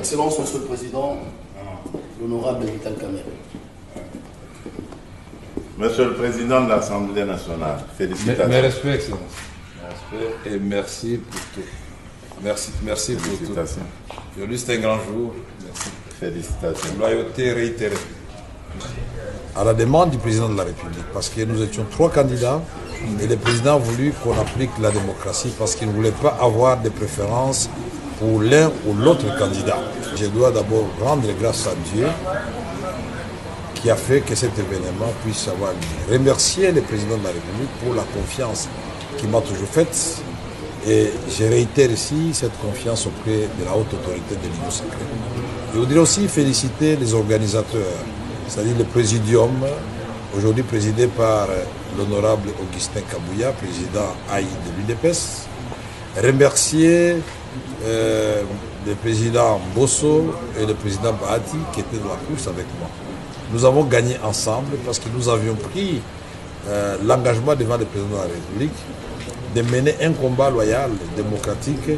Excellence, Monsieur le Président, l'honorable Vital Kamerhe. Monsieur le Président de l'Assemblée nationale, félicitations. Mes respects, Excellence. Mes respects et merci pour tout. Merci pour tout. Aujourd'hui, c'est un grand jour. Merci. Félicitations. Loyauté réitérée. À la demande du président de la République, parce que nous étions 3 candidats et le président a voulu qu'on applique la démocratie parce qu'il ne voulait pas avoir de préférence pour l'un ou l'autre candidat. Je dois d'abord rendre grâce à Dieu qui a fait que cet événement puisse avoir lieu. Remercier le président de la République pour la confiance qu'il m'a toujours faite et je réitère ici cette confiance auprès de la haute autorité de l'Union sacrée. Je voudrais aussi féliciter les organisateurs, c'est-à-dire le présidium, aujourd'hui présidé par l'honorable Augustin Kabouya, président AI de l'UDPS. Remercier le président Bosso et le président Bahati qui étaient dans la course avec moi. Nous avons gagné ensemble parce que nous avions pris l'engagement devant le président de la République de mener un combat loyal, démocratique,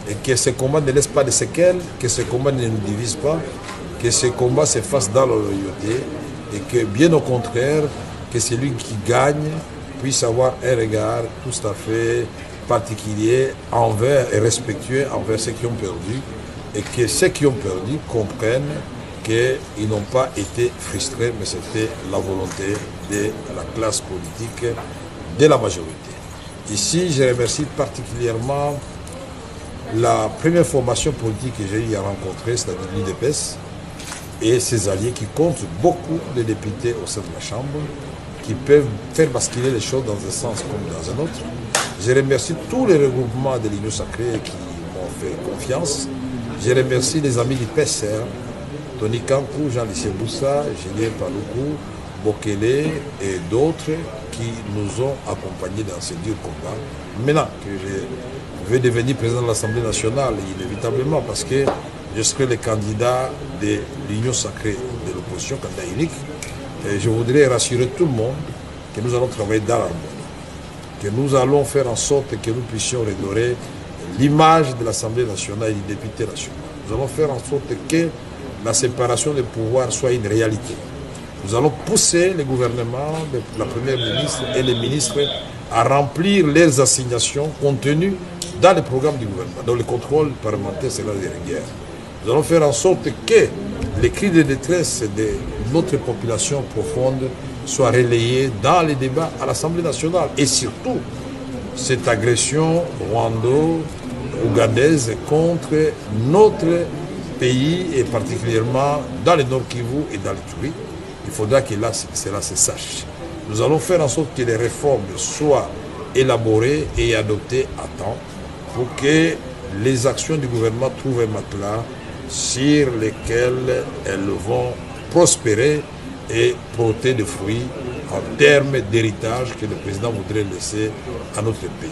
et que ce combat ne laisse pas de séquelles, que ce combat ne nous divise pas, que ce combat se fasse dans la loyauté, et que bien au contraire, que celui qui gagne puisse avoir un regard tout à fait particulier envers et respectueux envers ceux qui ont perdu, et que ceux qui ont perdu comprennent qu'ils n'ont pas été frustrés, mais c'était la volonté de la classe politique, de la majorité. Ici, je remercie particulièrement la première formation politique que j'ai eu à rencontrer, c'est-à-dire l'UDPS, et ses alliés qui comptent beaucoup de députés au sein de la Chambre, qui peuvent faire basculer les choses dans un sens comme dans un autre. Je remercie tous les regroupements de l'Union sacrée qui m'ont fait confiance. Je remercie les amis du PSR, Tony Kankou, Jean-Lycée Boussa, Julien Paloukou, Bokele et d'autres qui nous ont accompagnés dans ce dur combat. Maintenant que je vais devenir président de l'Assemblée nationale, inévitablement, parce que je serai le candidat de l'Union sacrée de l'opposition, candidat unique, et je voudrais rassurer tout le monde que nous allons travailler dans l'harmonie, que nous allons faire en sorte que nous puissions redorer l'image de l'Assemblée nationale et des députés nationaux. Nous allons faire en sorte que la séparation des pouvoirs soit une réalité. Nous allons pousser le gouvernement, la première ministre et les ministres à remplir leurs assignations contenues dans le programme du gouvernement. Donc le contrôle parlementaire sera de rigueur. Nous allons faire en sorte que les cris de détresse de notre population profonde soient relayés dans les débats à l'Assemblée nationale. Et surtout, cette agression rwando-ougandaise contre notre pays et particulièrement dans le Nord Kivu et dans l'Ituri, il faudra que là, cela se sache. Nous allons faire en sorte que les réformes soient élaborées et adoptées à temps pour que les actions du gouvernement trouvent un matelas sur lesquels elles vont prospérer et porter des fruits en termes d'héritage que le président voudrait laisser à notre pays.